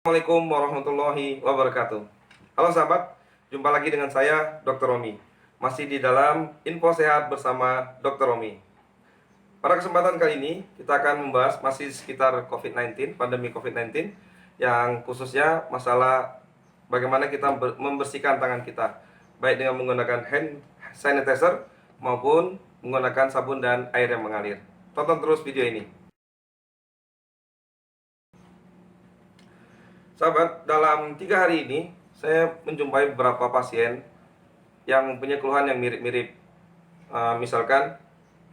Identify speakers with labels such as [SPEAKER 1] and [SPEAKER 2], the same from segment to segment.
[SPEAKER 1] Assalamualaikum warahmatullahi wabarakatuh. Halo sahabat, jumpa lagi dengan saya Dr. Romi. Masih di dalam Info Sehat bersama Dr. Romi. Pada kesempatan kali ini kita akan membahas masih sekitar COVID-19, pandemi COVID-19, yang khususnya masalah bagaimana kita membersihkan tangan kita, baik dengan menggunakan hand sanitizer maupun menggunakan sabun dan air yang mengalir. Tonton terus video ini. Sahabat, dalam 3 hari ini saya menjumpai beberapa pasien yang punya keluhan yang mirip-mirip. Misalkan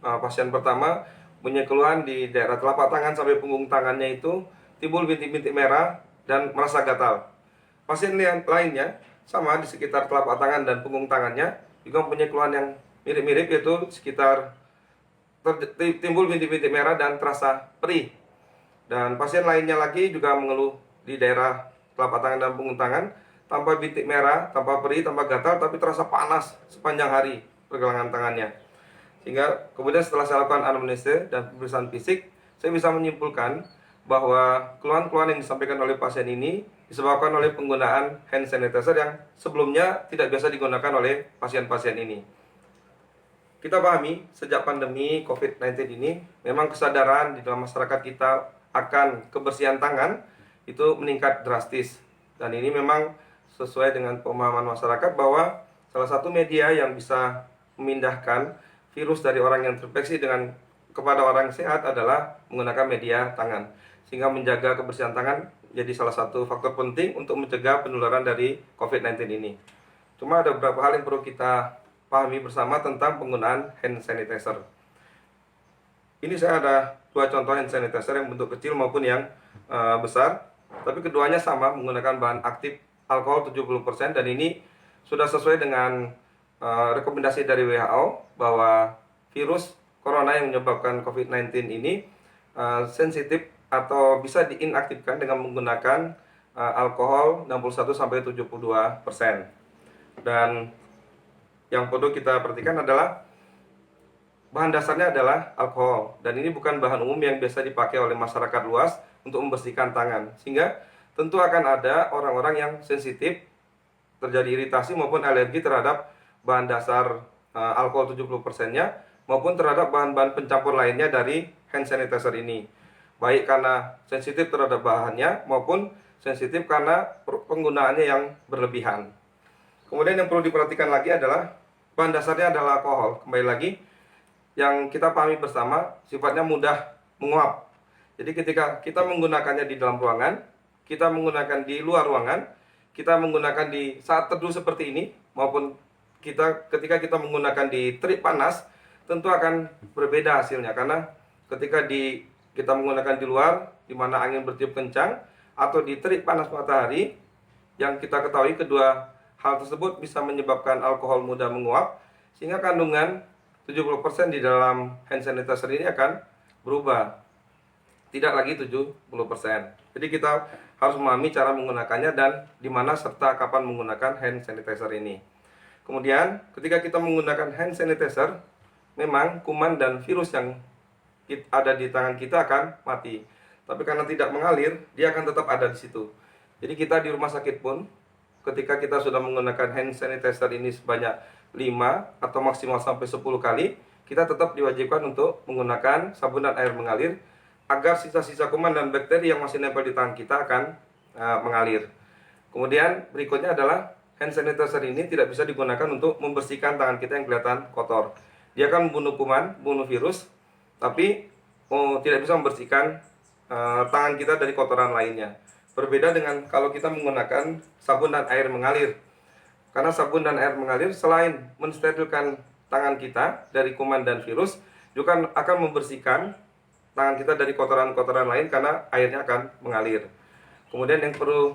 [SPEAKER 1] pasien pertama punya keluhan di daerah telapak tangan sampai punggung tangannya itu timbul bintik-bintik merah dan merasa gatal. Pasien lainnya sama di sekitar telapak tangan dan punggung tangannya juga punya keluhan yang mirip-mirip, yaitu sekitar timbul bintik-bintik merah dan terasa perih. Dan pasien lainnya lagi juga mengeluh di daerah telapak tangan dan punggung tangan tanpa bintik merah, tanpa perih, tanpa gatal, tapi terasa panas sepanjang hari pergelangan tangannya. Sehingga kemudian setelah saya lakukan anamnesa dan pemeriksaan fisik, saya bisa menyimpulkan bahwa keluhan-keluhan yang disampaikan oleh pasien ini disebabkan oleh penggunaan hand sanitizer yang sebelumnya tidak biasa digunakan oleh pasien-pasien ini. Kita pahami sejak pandemi COVID-19 ini memang kesadaran di dalam masyarakat kita akan kebersihan tangan itu meningkat drastis. Dan ini memang sesuai dengan pemahaman masyarakat bahwa salah satu media yang bisa memindahkan virus dari orang yang terinfeksi kepada orang yang sehat adalah menggunakan media tangan. Sehingga menjaga kebersihan tangan jadi salah satu faktor penting untuk mencegah penularan dari COVID-19 ini. Cuma ada beberapa hal yang perlu kita pahami bersama tentang penggunaan hand sanitizer. Ini saya ada dua contoh hand sanitizer yang bentuk kecil maupun yang besar, tapi keduanya sama menggunakan bahan aktif alkohol 70%, dan ini sudah sesuai dengan rekomendasi dari WHO bahwa virus corona yang menyebabkan COVID-19 ini sensitif atau bisa diinaktifkan dengan menggunakan alkohol 61-72%. Dan yang perlu kita perhatikan adalah bahan dasarnya adalah alkohol, dan ini bukan bahan umum yang biasa dipakai oleh masyarakat luas untuk membersihkan tangan, sehingga tentu akan ada orang-orang yang sensitif, terjadi iritasi maupun alergi terhadap bahan dasar alkohol 70%-nya maupun terhadap bahan-bahan pencampur lainnya dari hand sanitizer ini, baik karena sensitif terhadap bahannya maupun sensitif karena penggunaannya yang berlebihan. Kemudian yang perlu diperhatikan lagi adalah bahan dasarnya adalah alkohol. Kembali lagi, yang kita pahami bersama sifatnya mudah menguap. Jadi ketika kita menggunakannya di dalam ruangan, kita menggunakan di luar ruangan, kita menggunakan di saat teduh seperti ini, maupun ketika kita menggunakan di terik panas, tentu akan berbeda hasilnya. Karena ketika kita menggunakan di luar, di mana angin bertiup kencang, atau di terik panas matahari, yang kita ketahui kedua hal tersebut bisa menyebabkan alkohol mudah menguap, sehingga kandungan 70% di dalam hand sanitizer ini akan berubah, tidak lagi 70%. Jadi kita harus memahami cara menggunakannya dan di mana serta kapan menggunakan hand sanitizer ini. Kemudian ketika kita menggunakan hand sanitizer, memang kuman dan virus yang ada di tangan kita akan mati. Tapi karena tidak mengalir, dia akan tetap ada di situ. Jadi kita di rumah sakit pun, ketika kita sudah menggunakan hand sanitizer ini sebanyak 5 atau maksimal sampai 10 kali, kita tetap diwajibkan untuk menggunakan sabun dan air mengalir agar sisa-sisa kuman dan bakteri yang masih nempel di tangan kita akan mengalir. Kemudian berikutnya adalah hand sanitizer ini tidak bisa digunakan untuk membersihkan tangan kita yang kelihatan kotor. Dia akan membunuh kuman, membunuh virus, tapi tidak bisa membersihkan tangan kita dari kotoran lainnya. Berbeda dengan kalau kita menggunakan sabun dan air mengalir. Karena sabun dan air mengalir selain mensterilkan tangan kita dari kuman dan virus, juga akan membersihkan tangan kita dari kotoran-kotoran lain karena airnya akan mengalir. Kemudian yang perlu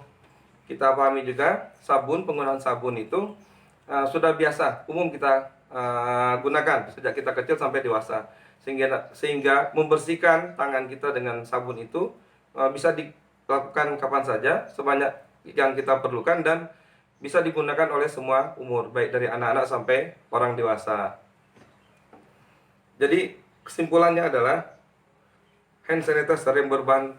[SPEAKER 1] kita pahami juga, penggunaan sabun itu sudah biasa, umum kita gunakan sejak kita kecil sampai dewasa. Sehingga membersihkan tangan kita dengan sabun itu bisa dilakukan kapan saja, sebanyak yang kita perlukan, dan bisa digunakan oleh semua umur, baik dari anak-anak sampai orang dewasa. Jadi kesimpulannya adalah hand sanitizer yang berbahan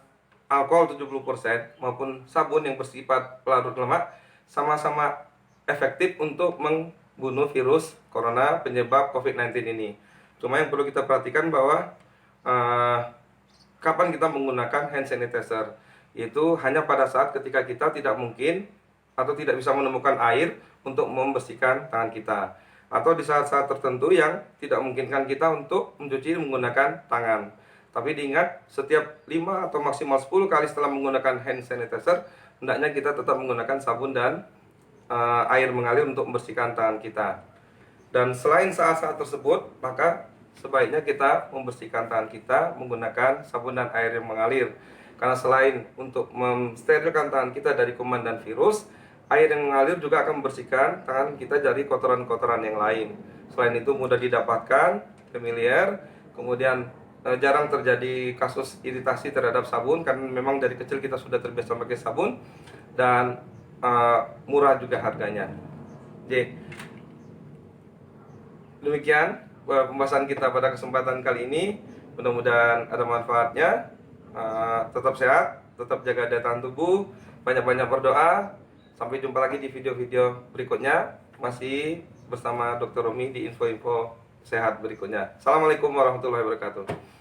[SPEAKER 1] alkohol 70% maupun sabun yang bersifat pelarut lemak sama-sama efektif untuk membunuh virus corona penyebab COVID-19 ini. Cuma yang perlu kita perhatikan bahwa kapan kita menggunakan hand sanitizer, itu hanya pada saat ketika kita tidak mungkin atau tidak bisa menemukan air untuk membersihkan tangan kita, atau di saat-saat tertentu yang tidak memungkinkan kita untuk mencuci menggunakan tangan. Tapi diingat, setiap 5 atau maksimal 10 kali setelah menggunakan hand sanitizer, hendaknya kita tetap menggunakan sabun dan air mengalir untuk membersihkan tangan kita. Dan selain saat-saat tersebut, maka sebaiknya kita membersihkan tangan kita menggunakan sabun dan air yang mengalir. Karena selain untuk mensterilkan tangan kita dari kuman dan virus, air yang mengalir juga akan membersihkan tangan kita dari kotoran-kotoran yang lain. Selain itu mudah didapatkan, familiar, kemudian jarang terjadi kasus iritasi terhadap sabun karena memang dari kecil kita sudah terbiasa pakai sabun, dan murah juga harganya. Jadi demikian pembahasan kita pada kesempatan kali ini. Mudah-mudahan ada manfaatnya. Tetap sehat, tetap jaga daya tahan tubuh, banyak-banyak berdoa. Sampai jumpa lagi di video-video berikutnya. Masih bersama Dr. Romi di info-info sehat berikutnya. Assalamualaikum warahmatullahi wabarakatuh.